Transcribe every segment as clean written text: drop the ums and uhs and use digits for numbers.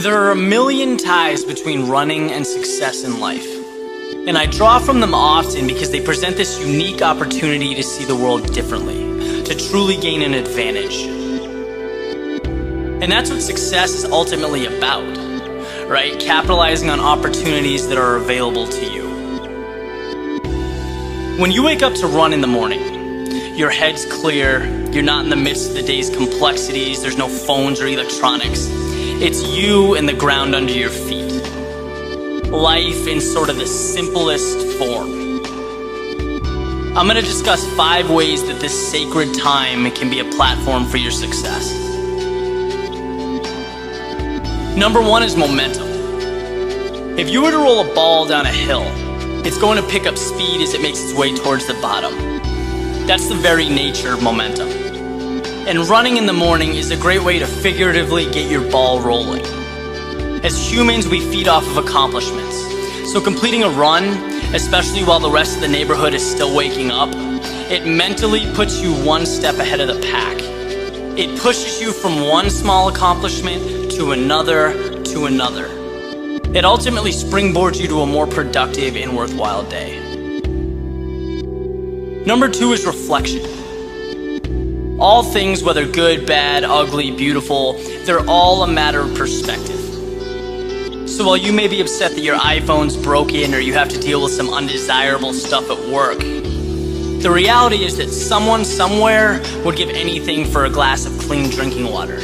There are a million ties between running and success in life, and I draw from them often because they present this unique opportunity to see the world differently, to truly gain an advantage. And that's what success is ultimately about, right? Capitalizing on opportunities that are available to you. When you wake up to run in the morning, your head's clear, you're not in the midst of the day's complexities, there's no phones or electronics. It's you and the ground under your feet. Life in sort of the simplest form. I'm going to discuss 5 ways that this sacred time can be a platform for your success. Number 1 is momentum. If you were to roll a ball down a hill, it's going to pick up speed as it makes its way towards the bottom. That's the very nature of momentum. And running in the morning is a great way to figuratively get your ball rolling. As humans, we feed off of accomplishments. So completing a run, especially while the rest of the neighborhood is still waking up, it mentally puts you one step ahead of the pack. It pushes you from one small accomplishment to another to another. It ultimately springboards you to a more productive and worthwhile day. Number 2 is reflection. All things, whether good, bad, ugly, beautiful, they're all a matter of perspective. So while you may be upset that your iPhone's broken or you have to deal with some undesirable stuff at work, the reality is that someone somewhere would give anything for a glass of clean drinking water.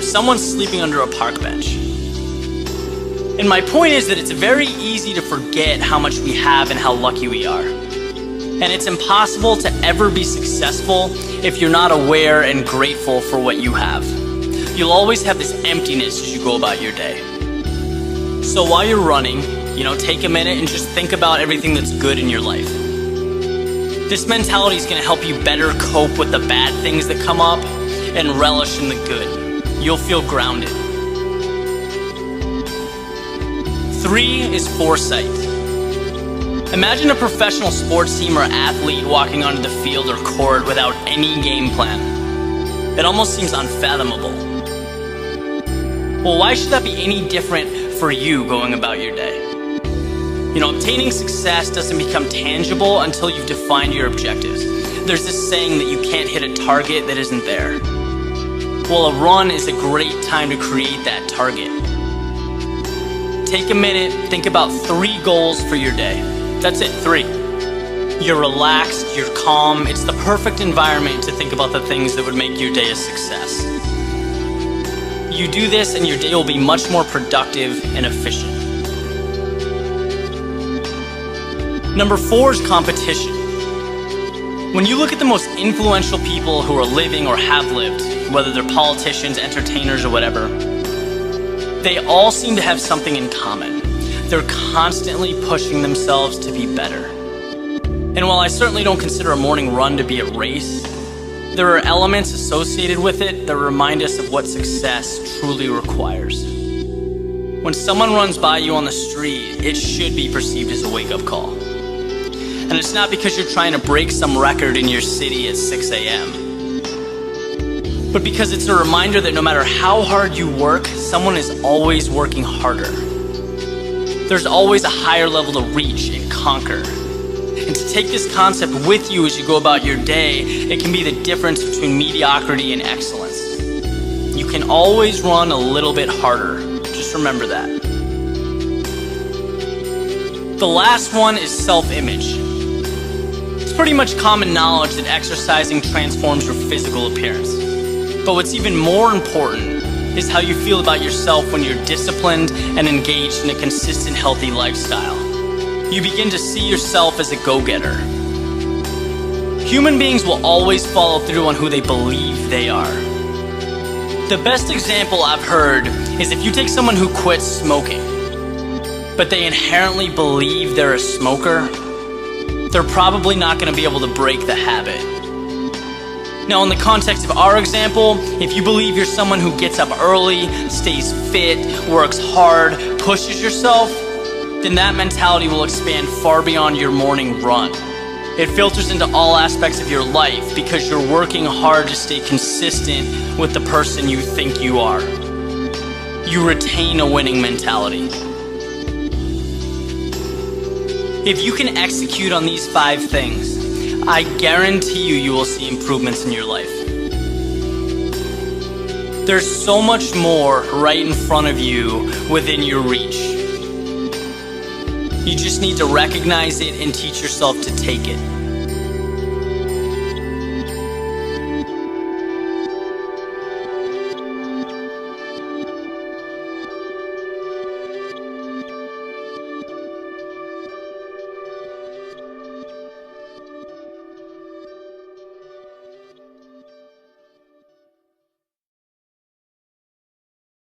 Someone's sleeping under a park bench. And my point is that it's very easy to forget how much we have and how lucky we are. And it's impossible to ever be successful if you're not aware and grateful for what you have. You'll always have this emptiness as you go about your day. So while you're running, take a minute and just think about everything that's good in your life. This mentality is going to help you better cope with the bad things that come up and relish in the good. You'll feel grounded. 3 is foresight. Imagine a professional sports team or athlete walking onto the field or court without any game plan. It almost seems unfathomable. Well, why should that be any different for you going about your day? Obtaining success doesn't become tangible until you've defined your objectives. There's this saying that you can't hit a target that isn't there. Well, a run is a great time to create that target. Take a minute, think about 3 goals for your day. That's it, 3. You're relaxed, you're calm, it's the perfect environment to think about the things that would make your day a success. You do this and your day will be much more productive and efficient. Number 4 is competition. When you look at the most influential people who are living or have lived, whether they're politicians, entertainers, or whatever, they all seem to have something in common. They're constantly pushing themselves to be better. And while I certainly don't consider a morning run to be a race, there are elements associated with it that remind us of what success truly requires. When someone runs by you on the street, it should be perceived as a wake-up call. And it's not because you're trying to break some record in your city at 6 a.m., but because it's a reminder that no matter how hard you work, someone is always working harder. There's always a higher level to reach and conquer. And to take this concept with you as you go about your day, it can be the difference between mediocrity and excellence. You can always run a little bit harder. Just remember that. The last one is self-image. It's pretty much common knowledge that exercising transforms your physical appearance. But what's even more important is how you feel about yourself when you're disciplined and engaged in a consistent, healthy lifestyle. You begin to see yourself as a go-getter. Human beings will always follow through on who they believe they are. The best example I've heard is if you take someone who quits smoking, but they inherently believe they're a smoker, they're probably not going to be able to break the habit. Now, in the context of our example, if you believe you're someone who gets up early, stays fit, works hard, pushes yourself, then that mentality will expand far beyond your morning run. It filters into all aspects of your life because you're working hard to stay consistent with the person you think you are. you retain a winning mentality. If you can execute on these 5 things, I guarantee you will see improvements in your life. There's so much more right in front of you within your reach. You just need to recognize it and teach yourself to take it.